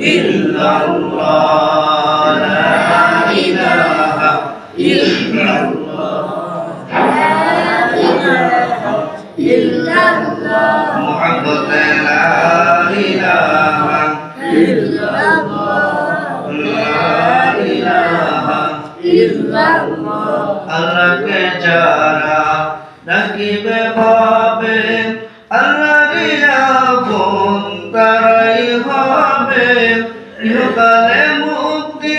ইল্লাল্লাহ লা ইলাহা ইল্লাল্লাহ লা ইলাহা ইল্লাল্লাহ মুহাম্মাদুর লা ইলাহা ইল্লাল্লাহ লা ইলাহা ইল্লাল্লাহ আল্লাহকে যারা রাখিবে ভাবে আল্লাহর আপন তারাই হবে ইহকালে মুক্তি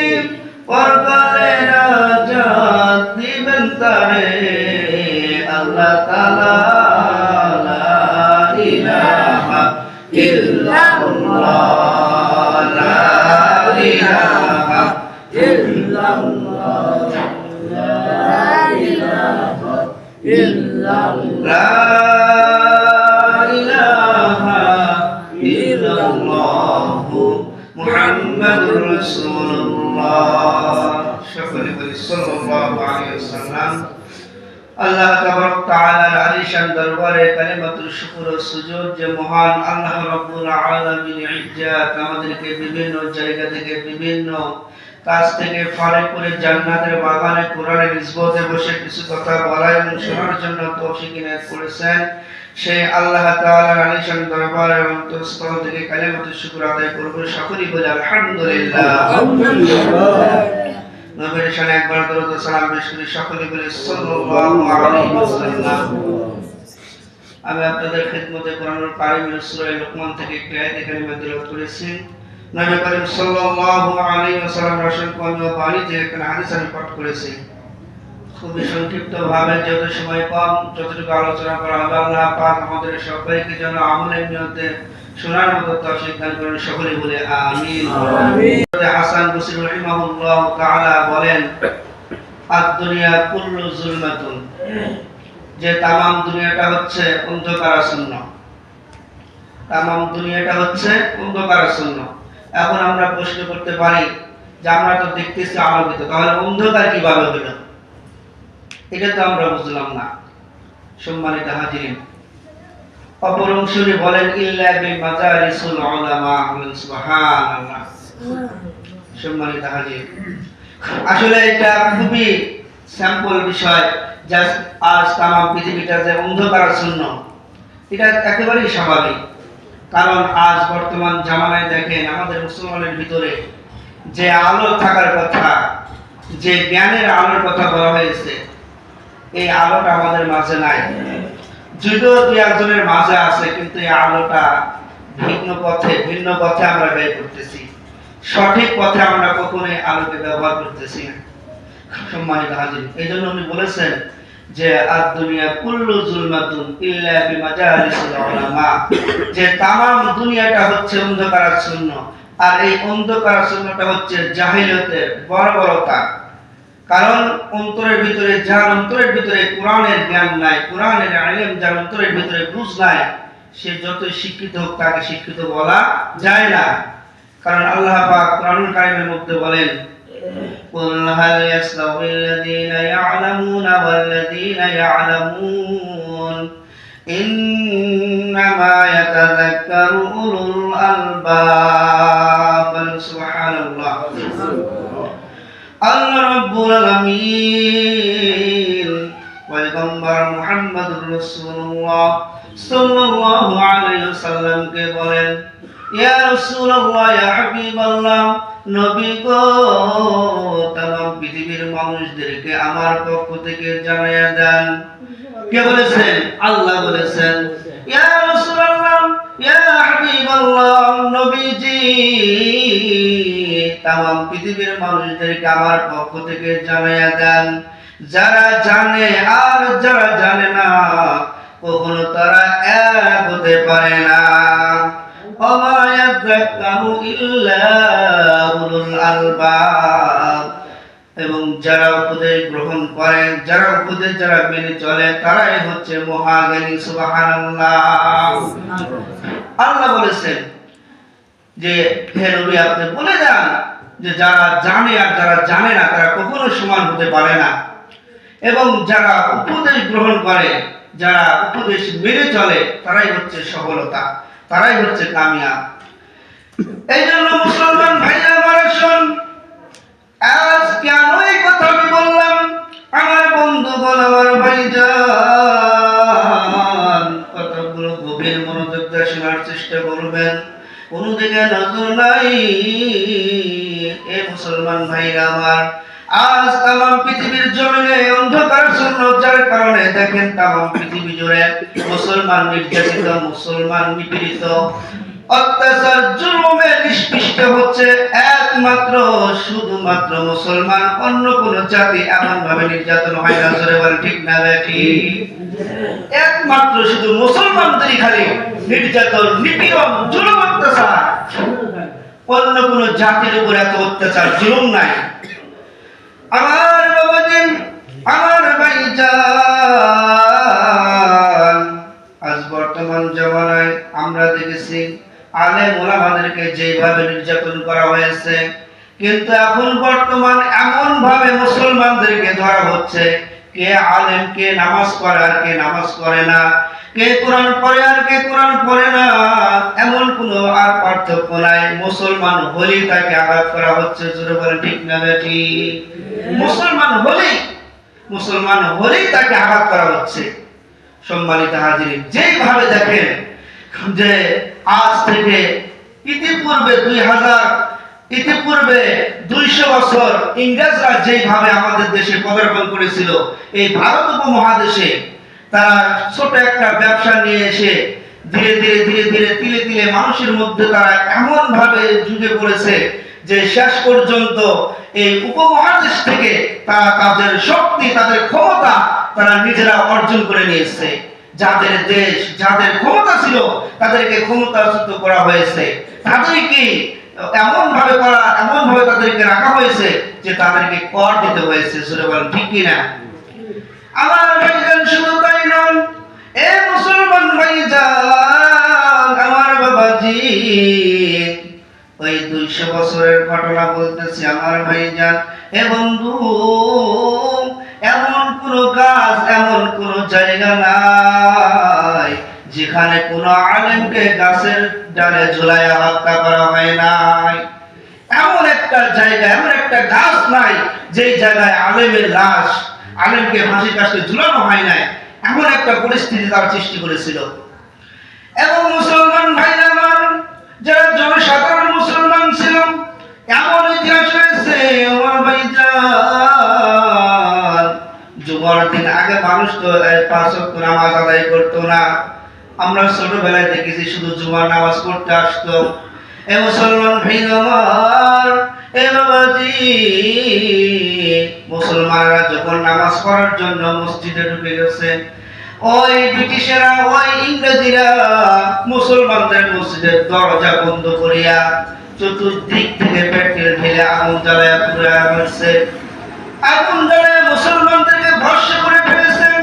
পরকালে নাজাত দিবেন তারে আল্লাহ তাআলা লা ইলাহা ইল্লাল্লাহ লা ইলাহা ইল্লাল্লাহ লা ইলাহা ইল্লাল্লাহ লা ইলাহা ইল্লাল্লাহ মুহাম্মাদুর রাসূলুল্লাহ সকলে বলি সাল্লাল্লাহু আলাইহি ওয়াসাল্লাম। আল্লাহ তাবারক তাআলার আলিশান দরবারে কালিমাতুল শুকর ও সুজুদ যে মহান আল্লাহ রাব্বুল আলামিন ইজ্জাত আমাদেরকে বিভিন্ন জায়গা থেকে বিভিন্ন কাজ থেকে ফারে করে জান্নাতের বাগানে কোরআনের নিসবতে বসে কিছু কথা বলা এবং শোনার জন্য তৌফিক ইনায়াত করেছেন। সেই আল্লাহ তাআলার আলিশান দরবারে অন্তঃস্থল থেকে কালিমাতুল শুকর আদায় করব। সকলেই বলে আলহামদুলিল্লাহ। নবীর শানে একবার দরুদ ও সালাম পেশ করি। সকলেই বলে সাল্লাল্লাহু আলাইহি ওয়াসাল্লাম। আমি আপনাদের খিদমতে কোরআনুল কারীমের সূরা লুকমান থেকে একটি আয়াত কারিমা তেলাওয়াত করেছি। নবী করিম সাল্লাল্লাহু আলাইহি ওয়াসাল্লাম রাসূল কোন বাণীতে একটা হাদিস আমি পাঠ করেছি। খুবই সংক্ষিপ্ত ভাবে যত সময় কম যতটুকু আলোচনা করা হবে আল্লাহ পাক আমাদের সবাইকে যেন আমলের নিয়তে শোনার মতো তৌফিক দান করেন। সকলেই বলে আমিন আমিন। হাসান বসরি রাহিমাহুল্লাহ তাআলা বলেন আদ-দুনিয়া কুল্লু যুলমাতুন, যে তামাম দুনিয়াটা হচ্ছে অন্ধকারাচ্ছন্ন। তামাম দুনিয়াটা হচ্ছে অন্ধকারাচ্ছন্ন। এখন আমরা প্রশ্ন করতে পারি যে আমরা তো দেখতেছি আলোকিত, তাহলে অন্ধকার কিভাবে হলো? এটা তো আমরা বুঝলাম না। সম্মানিত হাজিরিন, অপর অংশে বলেন ইল্লা বিমাজারিসুল উলামা। সুবহানাল্লাহ। সম্মানিত হাজির, আসলে এটা খুবই স্যাম্পল বিষয়। জাস্ট আজ তামাম পৃথিবীটা যে অন্ধকারাচ্ছন্ন এটা একেবারেই স্বাভাবিক। কারণ আজ বর্তমান জামানায় দেখেন আমাদের মুসলমানের ভিতরে যে আলো থাকার কথা, যে জ্ঞানের আলোর কথা বলা হয়েছে, এই আলোটা আমাদের মাঝে নাই। যদিও দুই একজনের মাঝে আছে, কিন্তু এই আলোটা ভিন্ন পথে আমরা ব্যয় করতেছি। সঠিক পথে আমরা কখনোই আলোকে ব্যবহার করতেছি না। সম্মানিত হাজির, এই জন্য উনি বলেছেন যে আদ-দুনিয়া কুল্লু যুলমাতুন ইল্লা বিমাজালিসিল উলামা, যে তামাম দুনিয়াটা হচ্ছে অন্ধকারাচ্ছন্ন। আর এই অন্ধকারাচ্ছন্নটা হচ্ছে জাহিলিয়তের বর্বরতা। কারণ অন্তরের ভিতরে কোরআনের জ্ঞান নাই, কোরআনের ইলম যার অন্তরের ভিতরে বুঝ নাই, সে যতই শিক্ষিত হোক তাকে শিক্ষিত বলা যায় না। কারণ আল্লাহ পাক কোরআনুল কারীমের মধ্যে বলেন কুল হাল ইয়াসতাউিল্লাযীনা ইয়া'লামুনা ওয়াল্লাযীনা ইয়া'লামুন ইন্নামা ইয়াতাযাক্কারু উলুল আলবাব। সুবহানাল্লাহ। আল্লাহ রাব্বুল আলামিন পয়গম্বর মুহাম্মদুর রাসূলুল্লাহ সাল্লাল্লাহু আলাইহি ওয়াসাল্লামকে বলেন ইয়া রাসূলুল্লাহ, ইয়া হাবিবাল্লাহ, নবী গো, তামাম পৃথিবীর মানুষদেরকে আমার পক্ষ থেকে জানায়া দেন। কে বলেছেন? আল্লাহ বলেছেন ইয়া রাসূলুল্লাহ, ইয়া হাবিবাল্লাহ, নবীজি তামাম পৃথিবীর মানুষদেরকে আমার পক্ষ থেকে জানায়া দেন। যারা জানে আর যারা জানে না, কখনো তারা এক হতে পারে না। ওমা ইয়াযাক্কারু ইল্লা উলুল আলবাব, এবং যারা উপদেশ গ্রহণ করে, যারা উপদেশ যারা মেনে চলে, তারাই হচ্ছে মহাজ্ঞানী। সুবহানাল্লাহ। আল্লাহ বলেছেন যে হে নবী, আপনি বলে যান যে যারা জানে আর যারা জানে না তারা কখনো সমান হতে পারে না। এবং যারা উপদেশ গ্রহণ করে, যারা উপদেশ মেনে চলে, তারাই হচ্ছে সফলতা, তারাই হচ্ছে কামিয়াব। এই জন্য মুসলমান ভাইরা আমার আসুন, আজ কেন এই কথা আমি বললাম? আমার বন্ধুগণ, আমার ভাইজান, কথাগুলো গভীর মনোযোগ দিয়ে শোনার চেষ্টা করবেন। কোনদিকে নজর নাই। এ মুসলমান ভাইরা আমার, আজ তাম পৃথিবীর জমিনে অন্ধকার শূন্যতার কারণে দেখেন তাম পৃথিবী জুড়ে মুসলমান নির্যাতিত, মুসলমান নিপীড়িত, অত্যাচার জুলুমে নিষ্পিষ্ট হচ্ছে। একমাত্র শুধুমাত্র মুসলমান, অন্য কোন জাতি এমন ভাবে নির্যাতন হয় না। জোরে বলেন ঠিক না ঠিক? একমাত্র শুধু মুসলমানদেরই খালি নির্যাতন, নিপীড়ন, জুলুম, অত্যাচার। অন্য কোন জাতির উপর এত অত্যাচার জুলুম নাই। আমার বাবাজি, আমার ভাইজান, আজ বর্তমান জমানায় আমরা দেখেছি আলেম ওলামাদেরকে যেভাবে নির্যাতন করা হয়েছে, কিন্তু এখন বর্তমান এমন ভাবে মুসলমানদেরকে ধরা হচ্ছে, কে আলেম, কে নামাজ পড়ে আর কে নামাজ পড়ে না, কে কোরআন পড়ে আর কে কোরআন পড়ে না, এমন কোনো আর পার্থক্য নাই। মুসলমান হলেই তাকে আঘাত করা হচ্ছে। জোরে বলেন ঠিক না ঠিক? মুসলমান হলেই তাকে আঘাত করা হচ্ছে। সম্মানিত হাজির, যেইভাবে দেখেন যে আজ থেকে ইতিপূর্বে 200 বছর ইংরেজরা যেভাবে আমাদের দেশে পদার্পণ করেছিল, এই ভারত উপমহাদেশে তারা ছোট একটা ব্যবসা নিয়ে এসে ধীরে ধীরে ধীরে ধীরে তিলে তিলে মানুষের মধ্যে তারা এমন ভাবে ঢুকে পড়েছে যে শেষ পর্যন্ত এই উপমহাদেশ থেকে তারা তাদের শক্তি, তাদের ক্ষমতা তারা নিজেরা অর্জন করে নিয়েছে। যাদের দেশ, যাদের ক্ষমতা ছিল, তাদেরকে ক্ষমতাচ্যুত করা হয়েছে। তাদেরকে এমন ভাবে তাদেরকে রাখা হয়েছে যে তাদেরকে কর দিতে হয়েছে। সেটা বলেন ঠিক কিনা? আমার ভাইজান, শুধু তাই নয়, এ মুসলমান ভাইজান, আমার বাবাজি, ওই 200 বছরের ঘটনা বলতেছি আমার ভাইজান। এ বন্ধু, এমন কোন কাজ, এমন কোন জায়গা নাই যেখানে কোন আলেমকে গাছের ডালে ঝুলাইয়া হত্যা করা হয় নাই। এমন একটা জায়গা, এমন একটা গাছ নাই যে জায়গায় আলেমের লাশ, আলেমকে ফাঁসির কাছে ঝুলানো হয় নাই। এমন একটা পরিস্থিতি তার সৃষ্টি করেছিল। এবং মুসলমান ভাইরা আমার, যারা জনসাধারণ মুসলমান ছিল, এমন ইতিহাস রয়েছে আমার ভাইজান, জুমার দিন আগে মানুষ তো 5 ওয়াক্ত নামাজ আদায় করতো না। আমরা ছোটবেলায় দেখেছি শুধু জুমার নামাজ পড়তে আসতো। এ মুসলমান ভাইরা আমার, এ বাবাজি, মুসলমানরা যখন নামাজ পড়ার জন্য মসজিদে ঢুকে গেছে, ওই ব্রিটিশেরা, ওই ইংরেজিরা মুসলমানদের মসজিদের দরজা বন্ধ করিয়া চতুর্দিক থেকে পেট্রোল ঢেলে আগুন জ্বালায়া পুড়ে মারছে। আগুন জ্বালায় মুসলমানদেরকে ভস্ম করে ফেলেছেন।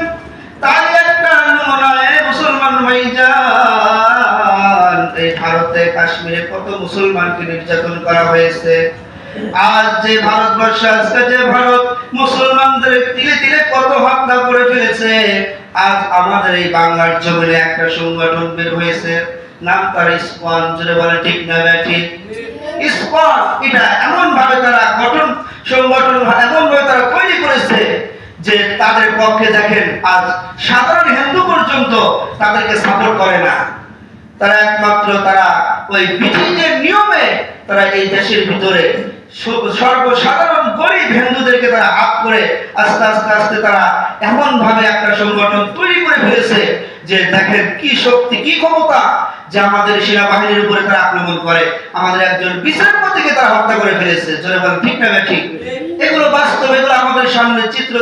তাই একটা নমুনা, মুসলমান ভাইজান, এই ভারতে কাশ্মীরে কত মুসলমানকে নির্যাতন করা হয়েছে। আজ যে ভারতবর্ষ, আজকে যে ভারত মুসলমানদের তিলে তিলে কত হত্যা করে ফেলেছে। আজ আমাদের এই বাংলার জমিনে একটা সংগঠন বের হয়েছে, নাম তার ইসকন। জোরে বলে ঠিক না ঠিক? ইসকন, এটা এমন ভাবে তারা সংগঠন এমন ভাবে তারা তৈরি করেছে যে তাদের পক্ষে দেখেন আজ সাধারণ হিন্দু পর্যন্ত তাদেরকে সাপোর্ট করে না। তারা একমাত্র তারা ওই ব্রিটিশদের নিয়মে তারা এই দেশের ভিতরে সর্বসাধারণ গরিব হিন্দুদেরকে তারা হাত করে আস্তে আস্তে আস্তে তারা এমন ভাবে একটা সংগঠন তৈরি করে ফেলেছে যে দেখেন কি শক্তি, কি ক্ষমতা, যে আমাদের সেনাবাহিনীর উপরে তারা আক্রমণ করে, আমাদের একজন বিচারপতিকে তারা হত্যা করে ফেলেছে। জোরে বলেন ঠিক না ঠিক? এগুলো বাস্তব, এগুলো আমাদের সামনে চিত্র,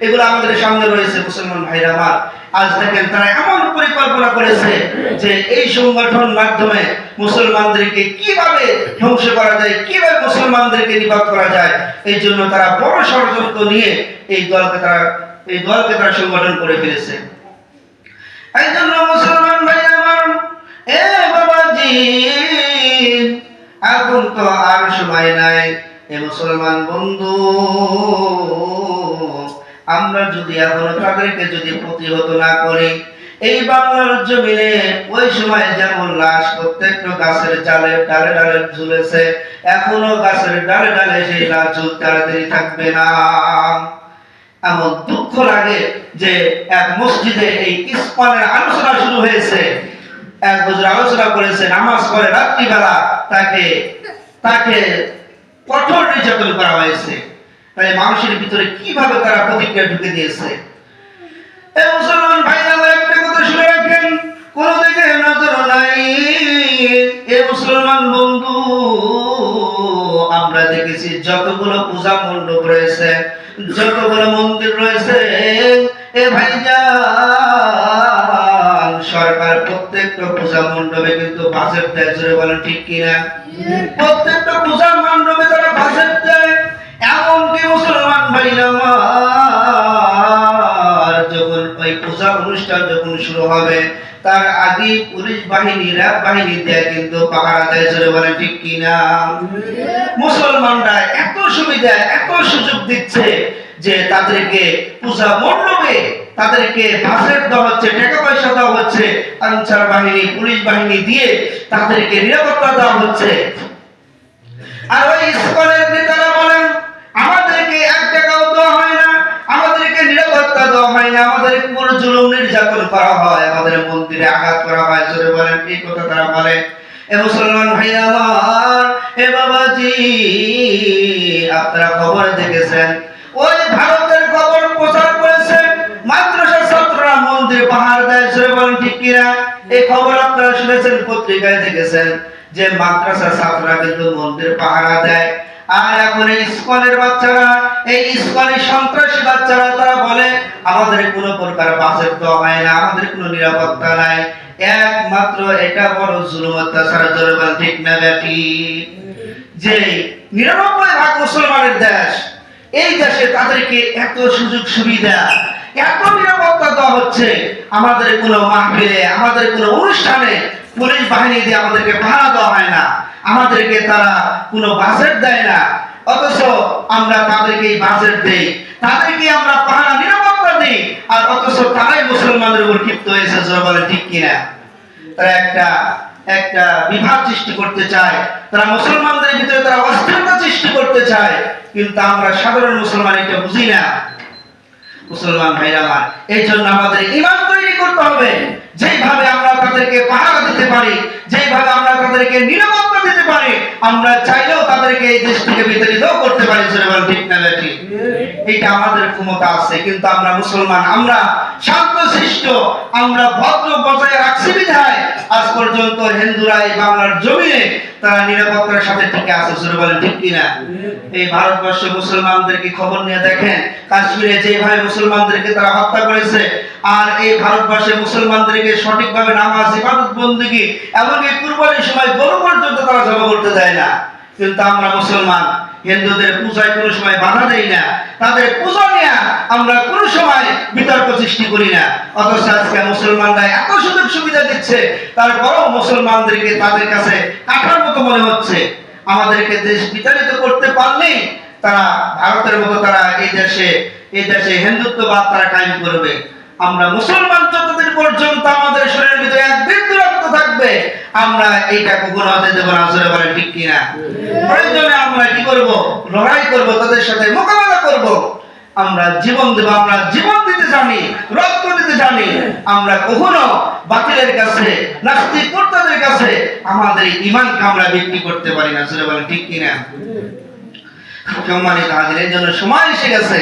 এগুলো আমাদের সামনে রয়েছে। মুসলমান ভাইরা আমার, আজ দেখেন তারা এমন পরিকল্পনা করেছে যে এই সংগঠন মাধ্যমে মুসলমানদেরকে কিভাবে ধ্বংস করা যায়, কিভাবে মুসলমানদেরকে নিপাত করা যায়, এই জন্য তারা বড় ষড়যন্ত্র নিয়ে এই দলকে তারা সংগঠন করে ফেলেছে। এই জন্য মুসলমান ভাই আমার, এ বাবাজি, এখন তো আর সময় নাই। এ মুসলমান বন্ধু, আমরা যদি এখনো তাদেরকে যদি প্রতিহত না করি, এই বাংলার জমিনে ওই সময় যেমন লাশ প্রত্যেকটা গাছের ডালে ডালে ঝুলেছে, এখনো গাছের ডালে ডালে সেই লাশ ঝুলতে আর দেরি থাকবে না। এমন দুঃখ লাগে যে এক মসজিদে এই ইসলামের আলোচনা শুরু হয়েছে, এক হুজুর আলোচনা করেছে, নামাজ পড়ে রাত্রিবেলা তাকে কঠোর নির্যাতন করা হয়েছে। তাই মানুষের ভিতরে কিভাবে তারা প্রতিক্রিয়া ঢুকে দিয়েছে। এই মুসলমান ভাইরা আমার একটা কথা শুনে রাখেন, কোন দিকে নজর নাই। এই মুসলমান বন্ধু, আমরা দেখেছি যতগুলো পূজা মণ্ডপ রয়েছে, যতগুলো মন্দির রয়েছে, এ ভাইজান সরকার প্রত্যেকটা পূজা মণ্ডপে কিন্তু বাজেট দেয়। জোরে বলেন ঠিক কিনা? প্রত্যেকটা পূজা মণ্ডপে তারা বাজেট দেয়। এমনকি মুসলমান ভাইরা আমার, যখন ওই পূজা অনুষ্ঠান যখন শুরু হবে তার আগে পুলিশ বাহিনী, র্যাব বাহিনী দিয়ে কিন্তু পাহারা দেয়। জোরে বলেন ঠিক কিনা? মুসলমানরা এত সুবিধা, এত সুযোগ দিচ্ছে যে তাদেরকে পূজা মণ্ডপে তাদেরকে বাজেট দেওয়া হচ্ছে, টাকা পয়সা দেওয়া হচ্ছে, আনসার বাহিনী, পুলিশ বাহিনী দিয়ে তাদেরকে নিরাপত্তা দেওয়া হচ্ছে। আর ওই স্কুলের নেতারা বলেন আমাদেরকে 1 টাকাও দেওয়া হয় না, আমাদেরকে নিরাপত্তা দেওয়া হয় না, আমাদের পুরো জুলুম নির্যাতন করা হয়, আমাদের মন্দিরে আঘাত করা হয়। জোরে বলেন এই কথা তারা বলে। এ মুসলমান ভাইরা আমার, এ বাবাজি, আপনারা খবর দেখেছেন, ওই ভারতের খবর প্রচার করেছে মাদ্রাসার ছাত্ররা মন্দির পাহারা দেয়। জোরে বলেন ঠিক কিনা? এই খবর আপনারা শুনেছেন, পত্রিকায় দেখেছেন যে মাদ্রাসার ছাত্ররা কিন্তু মন্দির পাহারা দেয়। আর এখন এই স্কুলের বাচ্চারা, এই স্কুলের সন্ত্রাসী বাচ্চারা তারা বলে আমাদের কোনো প্রকার বাজেট দেওয়া হয় না, আমাদের কোনো নিরাপত্তা নাই। একমাত্র এটা বড় জুলুম, অত্যাচার। জোরে বলেন ঠিক না বেটি? যে 99% মুসলমানের দেশ, এই দেশে তাদেরকে এত সুযোগ সুবিধা, এত নিরাপত্তা দেওয়া হচ্ছে, আমাদের কোনো মাহফিলে, আমাদের কোনো অনুষ্ঠানে পুলিশ বাহিনী দিয়ে আমাদেরকে পাহারা দেওয়া হয় না, আমাদেরকে তারা কোনো বাজেট দেয় না। অথচ আমরা তাদেরকে বাজেট দেই, তাদেরকে আমরা পাহারা নিরাপত্তা দিই, আর অথচ তারাই মুসলমানদের উপর ক্ষিপ্ত হয়েছে। জোরে বলে ঠিক কিনা? তারা একটা বিভাগ সৃষ্টি করতে চায়, তারা মুসলমানদের ভিতরে তারা অস্থিরতা সৃষ্টি করতে চায়, কিন্তু আমরা সাধারণ মুসলমান এটা বুঝি না। মুসলমান ভাইরা আমার, এই জন্য আমাদের ঈমান তৈরি করতে হবে। যেভাবে আমরা তাদেরকে পাহারা দিতে পারি, যেভাবে আমরা তাদেরকে নিরাপত্তা দিতে পারি, আমরা চাইলেও তাদেরকে এই দেশ থেকে বিতাড়িত করতে পারি। জোরে বলেন ঠিক না বেঠিক? এটা আমাদের ক্ষমতা আছে, কিন্তু আমরা মুসলমান, আমরা শান্তশিষ্ট, আমরা ভদ্র বজায় রাখছি বিধায় আজ পর্যন্ত হিন্দুরা এই বাংলার জমিনে তারা নিরাপত্তার সাথে টিকে আছে। জোরে বলেন ঠিক কিনা? এই ভারতবর্ষে মুসলমানদেরকে খবর নিয়ে দেখেন, কাশ্মীরে যেভাবে মুসলমানদেরকে তারা হত্যা করেছে, আর এই ভারতবর্ষে মুসলমানদেরকে সঠিকভাবে নামাজ, ইবাদত, বন্দেগী, এমনকি কুরবানির সময় গরু পর্যন্ত তারা জবাই করতে দেয় না। কিন্তু আমরা মুসলমান হিন্দুদের পূজায় কোনো সময় বাধা দেই না, তাদের পূজা নিয়ে আমরা কোনো সময় বিতর্ক সৃষ্টি করি না। অথচ আজকে মুসলমানরা এত সুযোগ সুবিধা দিচ্ছে, তারপরেও মুসলমানদেরকে তাদের কাছে কাঠার মতো মনে হচ্ছে। আমাদেরকে দেশ বিতাড়িত করতে পারলেই তারা ভারতের মতো তারা এই দেশে হিন্দুত্ববাদ তারা কায়েম করবে। আমরা মুসলমান যতদিন পর্যন্ত আমাদের শরীরের ভিতরে এক বিন্দু রক্ত থাকবে, আমরা এইটা কখনো হতে দেব না। জোরে বলেন ঠিক কিনা? প্রয়োজনে আমরা কি করব? লড়াই করব, তাদের সাথে মোকাবেলা করব। আমরা জীবন দেব, আমরা জীবন দিতে জানি, রক্ত দিতে জানি। আমরা কখনো বাতিলের কাছে, নাস্তিক কর্তাদের কাছে আমাদের ঈমানকে আমরা বিক্রি করতে পারি না। জোরে বলেন ঠিক কিনা? সম্মানিত হাজির, এই জন্য সময় এসে গেছে,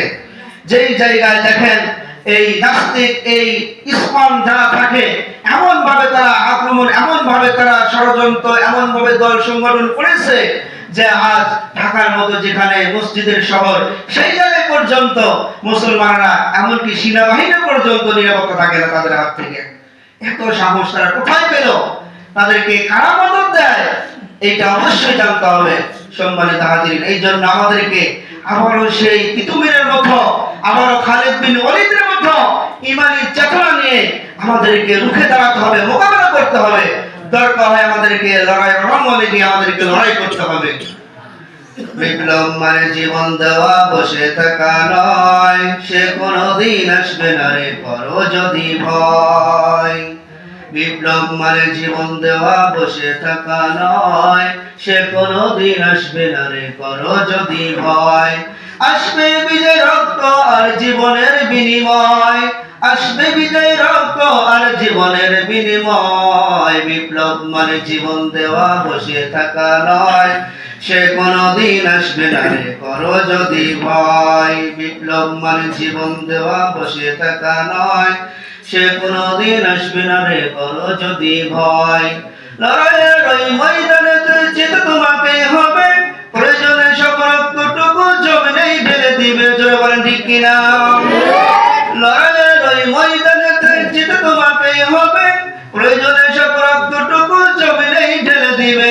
যেই জায়গায় দেখেন এই নাস্তিক, এই ইসলাম যারা থাকে, এমন ভাবে তারা আক্রমণ, এমন ভাবে তারা ষড়যন্ত্র, এমন ভাবে দল সংগঠন করেছে যে আজ ঢাকার মতো যেখানে মসজিদের শহর, সেই জায়গায় পর্যন্ত মুসলমানরা, এমনকি সেনাবাহিনী পর্যন্ত নিরাপত্তা থাকে না তাদের হাত থেকে। এত সাহস তারা কোথায় পেল? তাদেরকে কারা মদত দেয়? এটা অবশ্যই জানতে হবে। সম্মানিত হাজিরিন, এই জন্য আমাদেরকে আবারও সেই তিতুমিরের মতো, আবারও খালিদ বিন ওয়ালিদের মতো ঈমানী চেতনা নিয়ে আমাদেরকে রুখে দাঁড়াতে হবে, মোকাবেলা করতে হবে। দরকার হয় আমাদেরকে লড়াই রণাঙ্গনে গিয়ে আমাদেরকে লড়াই করতে হবে। বিপ্লব মানে জীবন দেওয়া বসে থাকা নয়, সে কোনদিন আসবে না রে করো যদি ভয়। বিপ্লব মানে জীবন দেওয়া বসে থাকা নয়, সে কোনদিন আসবে না রে করো যদি ভয়। আসবে বিজয় রক্ত আর জীবনের বিনিময়, আসবে বিজয় রক্ত আর জীবনের বিনিময়। বিপ্লব মানে জীবন দেওয়া বসে থাকা নয়, সে কোনদিন আসবে না রে করো যদি ভয়। বিপ্লব মানে জীবন দেওয়া বসে থাকা নয়, সে কোনদিন আসবে না রে করো যদি ভয়। লড়াইয়ের ওই ময়দানেতে যেতে তোমাকে হবে, প্রয়োজনে সব রক্তটুকু জমিনেই ঢেলে দিবে, জোরে বলেন ঠিক কিনা। লড়াইয়ের ওই ময়দানেতে যেতে তোমাকে হবে, প্রয়োজনে সব রক্তটুকু জমিনেই ঢেলে দিবে,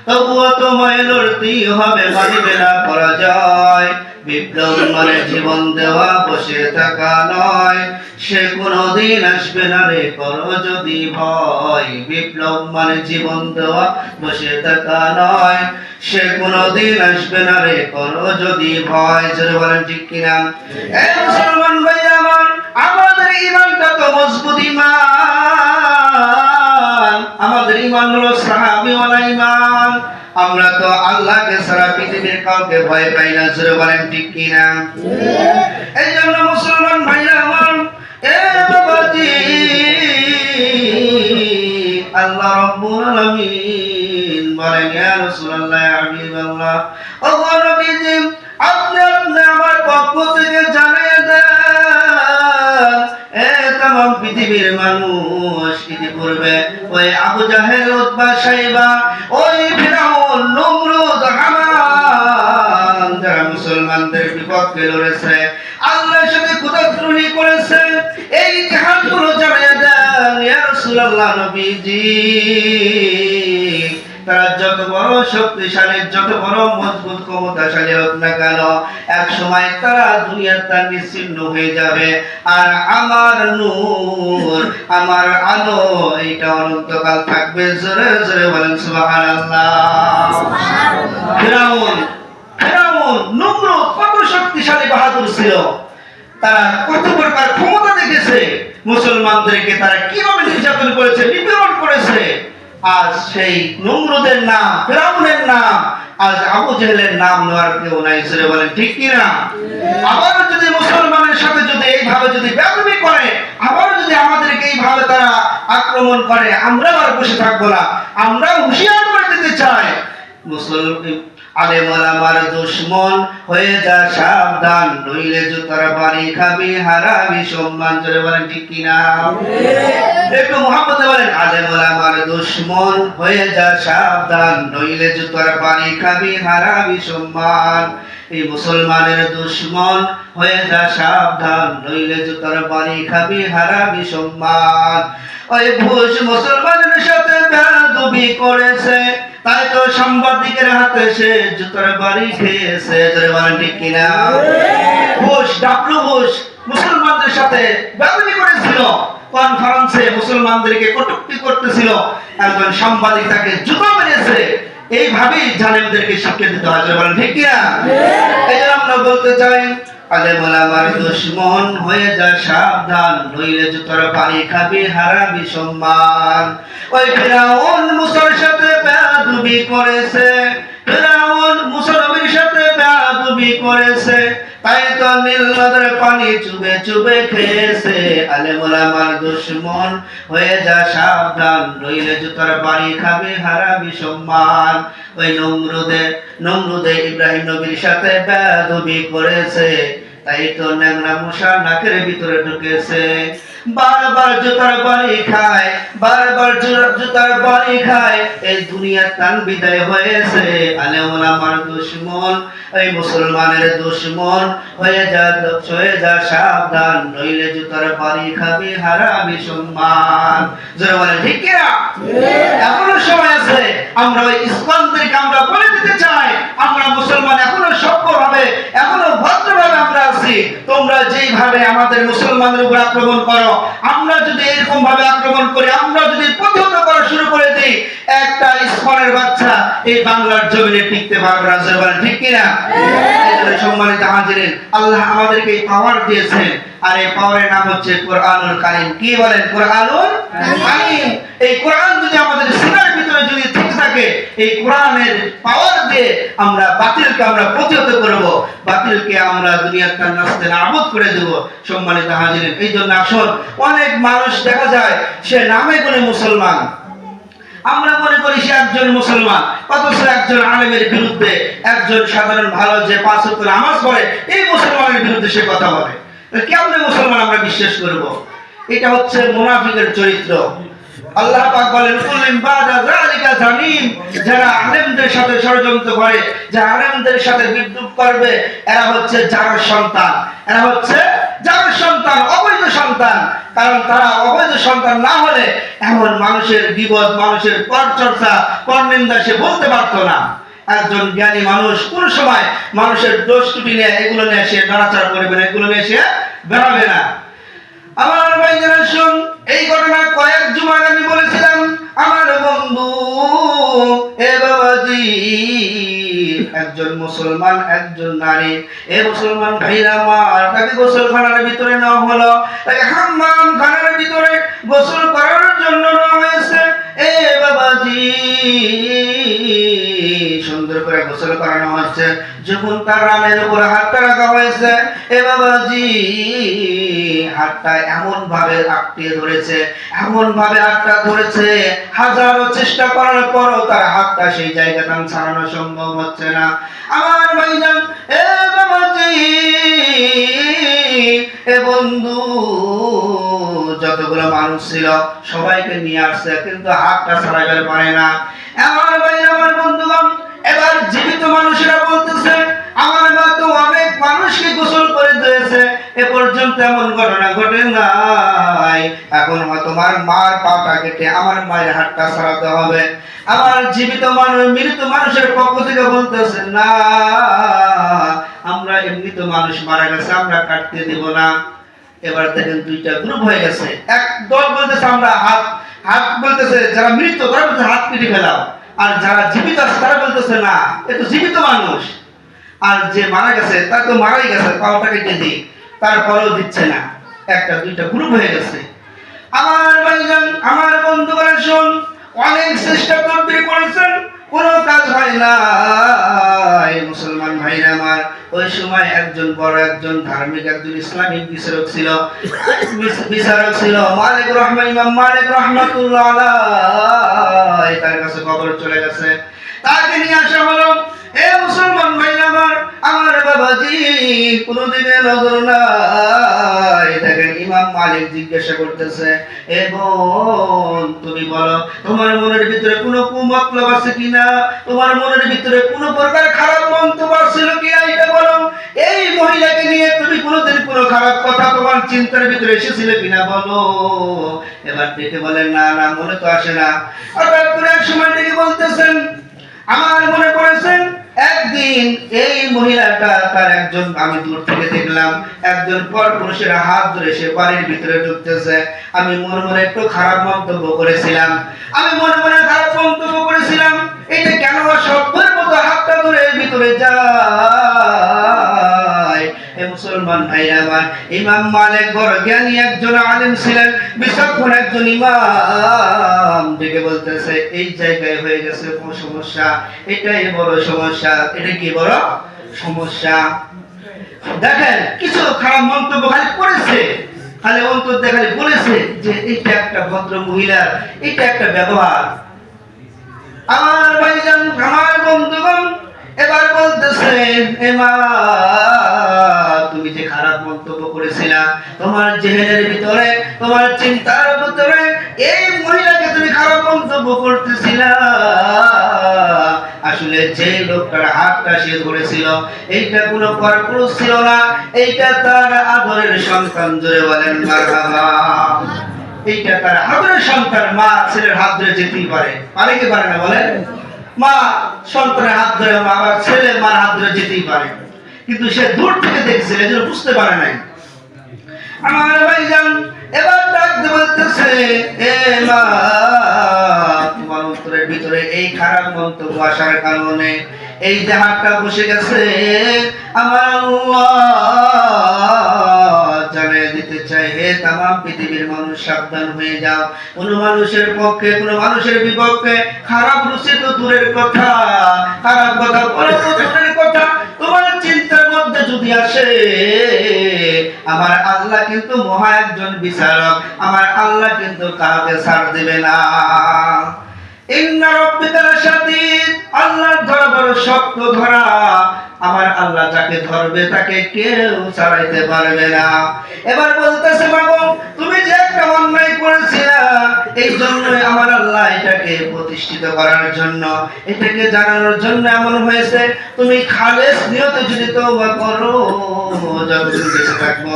তবুও তোমায় লড়তেই হবে, মানিবে না পরাজয়। বিপ্লব মানে জীবন দেওয়া বসে থাকা নয়, সে কোনদিন আসবে না রে করো যদি ভয়। বিপ্লব মানে জীবন দেওয়া বসে থাকা নয়, সে কোনদিন আসবে না রে করো যদি ভয়। জোরে বলেন ঠিক কিনা। এই মুসলমান ভাই আমার, আমাদের ঈমানটা তো মজবুত ঈমান, আমাদের ঈমান হলো সাহাবীওয়ালা ঈমান। আমরা তো আল্লাহকে ছাড়া পৃথিবীর কাউকে ভয় পাই না, জোরে বলেন ঠিক কিনা। এই জন্য মুসলমান ভাইরা আমার, এ বাবাজি, আল্লাহ রাব্বুল আলামিন বলেন, ইয়া রাসূলুল্লাহ, ইয়া হাবিবাল্লাহ, ও নবীজি, আপনি আমার পক্ষ থেকে জানিয়ে দেন, এ तमाम পৃথিবীর মানুষ, ইতিপূর্বে ওই আবু জাহেল, উতবা, শাইবা, ওই ফিরাউন, নমরুদ, হামান, যারা মুসলমানদের বিপক্ষে লড়েছে, আল্লাহর সাথে কুদরতদ্রোহী করেছে, এই ইতিহাসগুলো জানিয়ে দেন ইয়া রাসূলুল্লাহ নবীজি। তারা যত বড় শক্তিশালী, যত বড় মজবুত ক্ষমতাশালী হোক না কেন, এক সময় তারা দুনিয়ার তার নিশ্চিহ্ন হয়ে যাবে, আর আমার নূর, আমার আলো, এটা অনন্তকাল থাকবে। জোরে জোরে বলেন সুবহানাল্লাহ। ফিরাউন, নমরুদ কত শক্তিশালী বাহাদুর ছিল, তারা কত প্রকার ক্ষমতা দেখেছে, মুসলমানদেরকে তারা কিভাবে নির্যাতন করেছে, নিপীড়ন করেছে। আজ সেই নমরুদের নাম, ফিরাউনের নাম, আজ আবু জেহেলের নাম নেওয়ার কেউ নাই, জোরে বলেন ঠিক কিনা। আবার যদি মুসলমানের সাথে যদি এইভাবে যদি বেয়াদবি করে, আবার যদি আমাদেরকে এইভাবে তারা আক্রমণ করে, আমরা আর বসে থাকবো না, আমরা হুঁশিয়ার করে দিতে চাই, আলেম ওলামার দুশমন হয়ে যা সাবধান, নইলে জুতার বাড়ি খাবি, হারাবি সম্মান। জোরে বলেন ঠিক কিনা। একটু মুহাম্মদে বলেন, আলেম ওলামার দুশমন হয়ে যা সাবধান, নইলে জুতার বাড়ি খাবি, হারাবি সম্মান। এই মুসলমানের দুশমন হয়ে যা সাবধান, নইলে জুতার বাড়ি খাবি, হারাবি সম্মান। ওই ঘুষ মুসলমানের সাথে বেয়াদবি করেছে, তাই তো সাংবাদিকের হাতে সে জুতার বাড়ি খেয়েছে। জোরে বলেন ঠিক কিনা। ঘুষ, ডাবলু ঘুষ মুসলমানদের সাথে বেয়াদবি করেছিল, কনফারেন্সে মুসলমানদেরকে কটূক্তি করতেছিল, একজন সাংবাদিক তাকে জুতা মেরেছে। এইভাবেই জালেমদেরকে শিক্ষা দিতে হয়। জোরে বলেন ঠিক কিনা। এই জন্য আমরা বলতে চাই, আলেম ওলামার দুশমন হয়ে যা সাবধান, নইলে জুতার বাড়ি খাবি, হারাবি সম্মান। ওই ফিরাউন মুসার সাথে বেয়াদবি করেছে, ফিরাউন মুসা নবীর সাথে বেয়াদবি করেছে, তাই তো নীল নদের পানি চুবে চুবে খেয়েছে। আলেম ওলামার দুশমন হয়ে যা সাবধান, নইলে জুতার বাড়ি খাবি, হারাবি সম্মান। ওই নমরুদে ইব্রাহিম নবীর সাথে বেয়াদবি করেছে, তাই তো ন্যাংরা মশা নাকের ভিতরে ঢুকেছে। বারবার জুতার বাড়ি খায়, বারবার জুতার বাড়ি খায়, এই দুনিয়ার টান বিদায় হয়েছে। আলেম ওলামার দুশমন, এই মুসলমানের দুশমন হয়ে যা সাবধান, নইলে জুতার বাড়ি খাবি, হারাবি সম্মান। যারা বলে ঠিক কিনা। এখনো সময় আছে, আমরা ওই ইসলামদেরকে আমরা বলে দিতে চাই, আমরা মুসলমান এখনো সভ্যভাবে, এখনো ভদ্রভাবে আমরা আছি। তোমরা যেইভাবে আমাদের মুসলমানদের উপর আক্রমণ করো, আমরা যদি এরকম ভাবে আক্রমণ করি, আমরা যদি প্রতিহত করা শুরু করে দিই, একটা ইসমানের বাচ্চা এই বাংলার জমিনে টিকতে পারবে না। বলেন ঠিক কিনা? সম্মানিত হাজিরিন, আল্লাহ আমাদেরকে এই পাওয়ার দিয়েছেন, আর এই পাওয়ারের নাম হচ্ছে কোরআনুল কারীম। কি বলেন? কোরআনুল কারীম। এই কোরআন যদি আমাদের সিনার ভিতরে যদি ঠিক থাকে, এই কোরআনের পাওয়ার দিয়ে আমরা বাতিলকে আমরা প্রতিহত করব, বাতিলকে আমরা দুনিয়ার নাস্তে নাবুদ করে দেব। সম্মানিত হাজিরিন, এই জন্য আসুন, অনেক মানুষ দেখা যায় সে নামে গুণে মুসলমান, আমরা মনে করি সে একজন মুসলমান, অথচ একজন আলেমের বিরুদ্ধে, একজন সাধারণ ভালো যে 5 ওয়াক্ত নামাজ পড়ে এই মুসলমানের বিরুদ্ধে সে কথা বলে। কেমনে মুসলমান আমরা বিশ্বাস করব? এটা হচ্ছে মুনাফিকের চরিত্র। আল্লাহ পাক বলেন, কুল্লিন বাদা যালিকা জামিম, যারা আলেমদের সাথে ষড়যন্ত্র করে, যারা আলেমদের সাথে বিদ্রুপ করবে, এরা হচ্ছে জারের সন্তান, এরা হচ্ছে জারের সন্তান, অবৈধ সন্তান। কারণ তারা অবৈধ সন্তান না হলে এমন মানুষের বিপদ, মানুষের পরচর্চা, পরনিন্দা সে বলতে পারতো না। একজন জ্ঞানী মানুষ কোন সময় মানুষের দোষ ত্রুটি নিয়ে এগুলো নিয়ে সে নড়াচড়া করবে না, এগুলো নিয়ে সে বেড়াবে না। আমার ভাইজান শুন, এই ঘটনা কয়েক জুমা আগে আমি বলেছিলাম। আমার বন্ধু এ বাবাজি, একজন মুসলমান, একজন নারী, এ মুসলমান ভাইরা আমার, তাকে গোসলখানার ভিতরে নেওয়া হলো, তাকে হাম্মাম খানার ভিতরে গোসল করার জন্য নেওয়া হয়েছে। এ বাবাজি, সুন্দর করে গোসল করানো হচ্ছে। যখন তার রানের উপর হাতটা রাখা হয়েছে, এ বাবাজি হাতটা এমন ভাবে আটকে ধরেছে, এমন ভাবে হাতটা ধরেছে, হাজারো চেষ্টা করার পরও তার হাতটা সেই জায়গাটা ছাড়ানো সম্ভব হচ্ছে না। আমার ভাইজান, এ বাবাজি, এ বন্ধু, যতগুলো মানুষ ছিল সবাইকে নিয়ে আসছে, কিন্তু হাতটা ছাড়াইতে পারে না। আমার ভাই, আমার বন্ধুগণ, এবার জীবিত মানুষেরা বলতেছে, আমার মা তো অনেক মানুষকে গোসল করে দিয়েছে, এ পর্যন্ত এমন ঘটনা ঘটে নাই। এখন তোমার মার পাটা কেটে আমার মায়ের হাতটা ছাড়াতে হবে। আমার জীবিত মানুষ, মৃত মানুষের পক্ষ থেকে বলতেছে, না, আমরা এমনি তো মানুষ মারা গেছে, আমরা কাটতে দিব না। এবার দেখেন দুইটা গ্রুপ হয়ে গেছে। এক দল বলতেছে আমরা হাত বলতেছে, যারা মৃত তারা বলতেছে হাত কেটে ফেলাও, আর যারা জীবিত আছে তারা বলতেছে না, এ তো জীবিত মানুষ, আর যে মারা গেছে তার তো মারাই গেছে, পাওটা কেটে দিই, তারপরেও দিচ্ছে না। একটা দুইটা গ্রুপ হয়ে গেছে। আমার ভাইজান, আমার বন্ধুগণ শুন, অনেক চেষ্টা করতে করেছেন, কোনো কাজ হয় না। মুসলমান ভাইরা আমার, ওই সময় একজন বড়, একজন ধার্মিক, একজন ইসলামিক বিচারক ছিল মালিক রহমান, ইমাম মালিক রহমাতুল্লাহ আলাইহি। তার কাছে খবর চলে গেছে, তাকে নিয়ে আসা হলো। এ মুসলমান ভাইরা আমার বাবাজি কোনদিকে নজর নাই। দেখেন ইমাম মালিক জিজ্ঞাসা করতেছে, এ বোন, তুমি বলো তোমার মনের ভিতরে কোনো কুমতলব আছে কিনা, তোমার মনের ভিতরে কোনো প্রকার খারাপ মন্তব্য ছিল কিনা, এটা বলো। এই মহিলাকে নিয়ে তুমি কোনোদিন কোনো খারাপ কথা তোমার চিন্তার ভিতরে এসেছিল কিনা বলো। এবার দেখে বলেন, না না, মনে তো আসে না। হঠাৎ করে এক সময় থেকে বলতেছেন, আমার মনে পড়েছেন একদিন এই মহিলাটা, তার একজন, আমি দূর থেকে দেখলাম একজন পরপুরুষের হাত ধরে সে বাড়ির ভিতরে ঢুকতেছে। আমি মনে মনে একটু খারাপ মন্তব্য করেছিলাম, এটা কেন সভ্যের মতো হাতটা ধরে ভিতরে যায়। এ মুসলমান ভাইরা আমার, ইমাম মালিক বড় জ্ঞানী একজন আলেম ছিলেন, বিচক্ষণ একজন ইমাম, ডেকে বলতেছে, এই জায়গায় হয়ে গেছে সমস্যা, এটাই বড় সমস্যা। এটা কি বড় সমস্যা? দেখেন, কিছু খারাপ মন্তব্য খালি করেছে, খালি অন্তর দেখালি বলেছে যে এটা একটা ভদ্র মহিলার, এটা একটা ব্যবহার। আমার ভাইজান, আমার বন্ধুগণ, এবার বলতেছে, এ মা, তুমি যে খারাপ মন্তব্য করেছিলা, তোমার জেহেনের ভিতরে, তোমার চিন্তার ভিতরে এই মহিলাকে তুমি খারাপ মন্তব্য করতেছিলা, আসলে যে লোকটার হাতটা সে ধরেছিল এইটা কোনো পরপুরুষ ছিল না, এইটা তার আদরের সন্তান। জোরে বলেন মারহাবা। এইটা তার আদরের সন্তান। মা ছেলের হাত ধরে যেতেই পারে, পারে কি পারে না বলেন? মা সন্তানের হাত ধরে, মা আবার ছেলে মার হাত ধরে যেতেই পারে, কিন্তু সে দূর থেকে দেখছিল, এজন্য বুঝতে পারে নাই। আমার ভাইজান, এবার ডাক দিয়ে বলতেছে, এ মা, তোমার অন্তরের ভিতরে এই খারাপ মন্তব্য আসার কারণে এই যে হাতটা বসে গেছে, আমার আল্লাহ জানিয়ে দিতে চাই, হে তামাম পৃথিবীর মানুষ সাবধান হয়ে যাও। কোন মানুষের পক্ষে, কোন মানুষের বিপক্ষে খারাপ রুচি তো দূরের কথা, খারাপ কথা বলে তো দূরের কথা, তোমার চিন্তার মধ্যে যদি আসে, আমার আল্লাহ কিন্তু মহা একজন বিচারক, আমার আল্লাহ কিন্তু কাউকে ছাড় দেবে না। ইন্না রাব্বিকা লাশাদীদ, আল্লাহর ধরা বড় শক্ত ধরা, আমার আল্লাহ যাকে ধরবে তাকে কেউ ছাড়াইতে পারবে না। এবার বলতেছে, বাবু তুমি যে একটা অন্যায় করেছিলা, এই জন্য আমার আল্লাহ এটাকে প্রতিষ্ঠিত করার জন্য, এটাকে জানানোর জন্য এমন হয়েছে। তুমি খালেস নিয়তে যদি তওবা করো, যতদিন বেঁচে থাকবো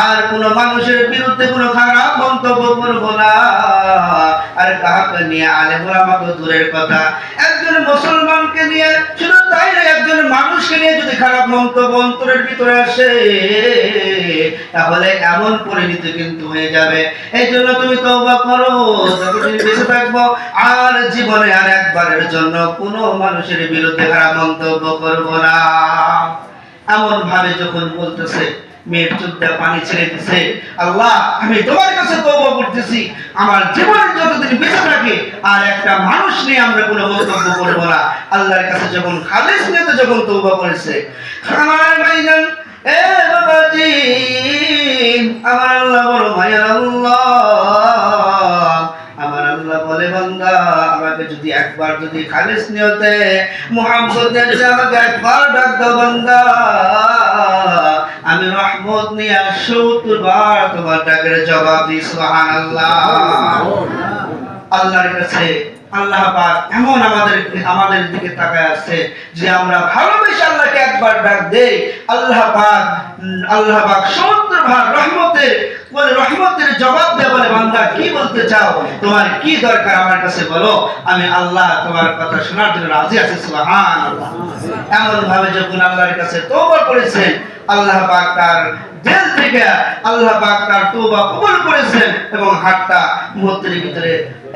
আর কোনো মানুষের বিরুদ্ধে কোনো খারাপ মন্তব্য করবো না। আর কাহাকে নিয়ে, আলেম ওলামা তো দূরের কথা, একজন মুসলমানকে নিয়ে, শুধু তাই না, একজন মানুষকে নিয়ে যদি খারাপ মন্তব্য অন্তরের ভিতরে আসে, তাহলে এমন পরিণতি কিন্তু হয়ে যাবে। এই জন্য তুমি তওবা করো, যতদিন বেঁচে থাকবো আর জীবনে আর একবারের জন্য কোনো মানুষের বিরুদ্ধে খারাপ মন্তব্য করবো না। এমন ভাবে যখন বলতেছে, মেয়ের চোখ দিয়ে পানি ছেড়ে দিছে, আল্লাহ আমি তোমার কাছে তওবা করতেছি, আমার জীবনে যতদিন বেঁচে থাকে আর একটা মানুষ নিয়ে আমরা কোনো মন্তব্য করবো না। আল্লাহর কাছে যখন খালেস নিয়ে যখন তওবা করেছে, আমার ভাইজান, এ বাবাজি, আমার আল্লাহ বড় মায়া আল্লাহ, আমার আল্লাহ বলে, বান্দা আমাকে যদি একবার যদি খালেস নিয়তে মুহাম্মদ যদি আমাকে একবার ডাক দাও বান্দা, আমি রহমত নিয়ে 70 বার তোমার ডাকের জবাব দিই। সুবহানাল্লাহ। আল্লাহর কাছে আল্লাহ পাক এমন আমাদের দিকে তাকায় আছে যে আমরা ভালোবেসে আল্লাহকে একবার ডাক দেই, আল্লাহ পাক 70 বার রহমতের জবাব দেয়, বলে বান্দা কি বলতে চাও, তোমার কি দরকার আমার কাছে বলো, আমি আল্লাহ তোমার কথা শোনার জন্য রাজি আছি। সুবহানাল্লাহ। এমন ভাবে যখন আল্লাহর কাছে তওবা করেছেন, আল্লাহ পাক তার দিল থেকে আল্লাহ পাক তার তওবা কবুল করেছেন এবং হাতটা মুহূর্তের ভিতরে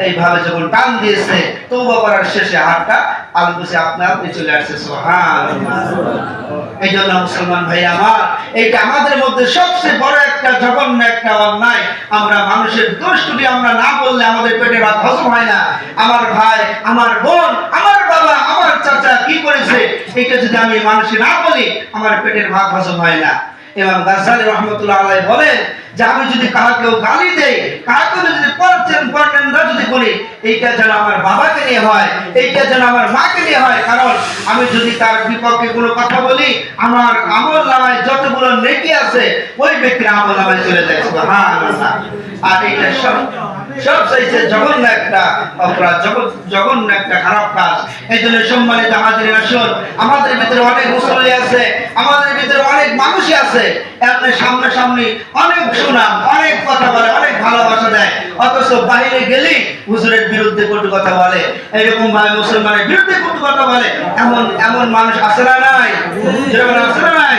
এইভাবে যখন টান দিয়েছে, তওবা করার শেষে হাতটা আলগুছে আপনা আপনি চলে আসছে। সুবহানাল্লাহ। এই জন্য মুসলমান ভাই আমার, এইটা আমাদের মধ্যে সবচেয়ে বড় একটা জঘন্য একটা অন্যায়। আমরা মানুষের দোষ যদি আমরা না বললে আমাদের পেটে ভাত হজম হয় না। আমার ভাই, আমার বোন, আমার বাবা, আমার চাচা কি করেছে, এটা যদি আমি মানুষকে না বলি, আমার পেটের ভাত হজম হয় না। ইমাম গাজ্জালী রাহমাতুল্লাহ আলাইহি বলেন যে আমি যদি কাউকে গালি দেই, কাউকে যদি পরনিন্দা যদি বলি, এইটা যেন আমার বাবাকে নিয়ে হয়, এইটা যেন আমার মাকে নিয়ে হয়। কারণ আমি যদি তার বিপক্ষে কোনো কথা বলি, আমার আমলনামায় যতগুলো নেকি আছে ওই ব্যক্তির আমলনামায় চলে যায়। সুবহানাল্লাহ। আর এইটা সবচেয়ে জঘন্য একটা অপরাধ, জঘন্য একটা খারাপ কাজ। এই জন্য সম্মানিত হাজিরিন, আসুন, আমাদের ভিতরে অনেক মুসল্লি আছে, আমাদের ভিতরে অনেক মানুষই আছে, আপনি সামনাসামনি অনেক সুনাম, অনেক কথা বলে, অনেক ভালোবাসা দেয়, অথচ বাইরে গেলেই হুজুরের বিরুদ্ধে কটু কথা বলে, এরকম ভাবে মুসলমানের বিরুদ্ধে কটু কথা বলে। এমন মানুষ আছে না নাই? যেমন আছে না নাই?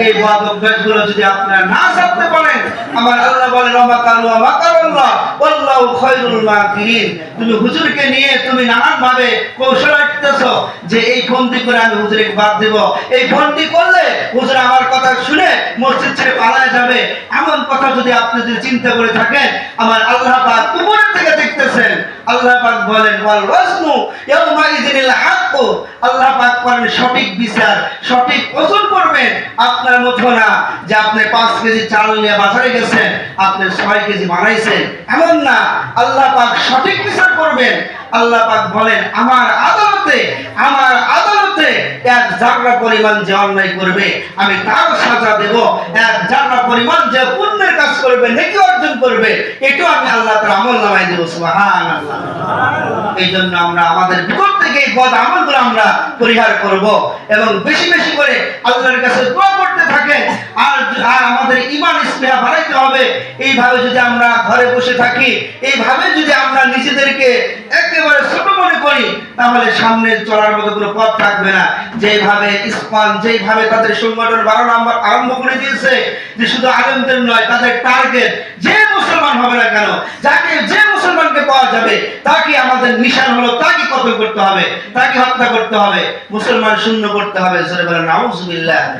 এই বদ অভ্যাসগুলো যদি আপনারা না ছাড়তে পারেন, আমার আল্লাহ বলেন, ওয়ামাকারু ওয়ামাকারুল্লাহ ওয়াল্লাহু খায়রুল মাকিরিন। তুমি হুজুরকে নিয়ে তুমি নানান ভাবে কৌশল আঁটতেছো যে এই ফন্দি করে আমি হুজুরকে বাদ দেব, এই ফন্দি করলে হুজুর আমার কথা শুনে মসজিদ ছেড়ে পালায় যাবে, এমন কথা যদি আপনি যদি চিন্তা করে থাকেন, আমার আল্লাহ পাক উপরের থেকে দেখতেছেন। আল্লাহ পাক বলেন, ওয়াল ওয়াজনু ইয়াউমাইযিনিল হাক্ক, আল্লাহ পাক করেন সঠিক বিচার, সঠিক ওজন করবেন। আপনার মতো না যে আপনি 5 কেজি চাল নিয়ে বাজারে গেছেন, আপনি 6 কেজি বানাইছেন, এমন না। আল্লাহ পাক সঠিক বিচার করবেন। আল্লাহ পাক বলেন, আমার আদালতে এক জাররা পরিমাণ যে অন্যায় করবে আমি তার সাজা দেব, এক জাররা পরিমাণ যে পুণ্যের কাজ করবে, নেকি অর্জন করবে, এটাও আমি আল্লাহ তাআলা আমলনামায় দেব। সুবহানাল্লাহ। এই জন্য আমরা আমাদের ভিতর থেকে এই বদ আমলগুলো আমরা পরিহার করব এবং বেশি বেশি করে আল্লাহর কাছে দোয়া করতে করতে থাকেন আর আমাদের ঈমান ইসলাহ বাড়াইতে হবে। এইভাবে যদি আমরা ঘরে বসে থাকি, এইভাবে যদি আমরা নিজেদেরকে একেবারে ছোট মনে করি, তাহলে সামনে চলার মতো কোনো পথ থাকবে না। যেভাবে ইসলাম যেভাবে তাদের সংগঠন আরম্ভ করে দিয়েছে, যে শুধু আলেমদের নয়, তাদের টার্গেট যে মুসলমান হবে না কেন, যে মুসলমানকে পাওয়া যাবে তাকে আমাদের নিশান হলো তাকে কতল করতে হবে, তাকে হত্যা করতে হবে, মুসলমান শূন্য করতে হবে। নাউজুবিল্লাহ।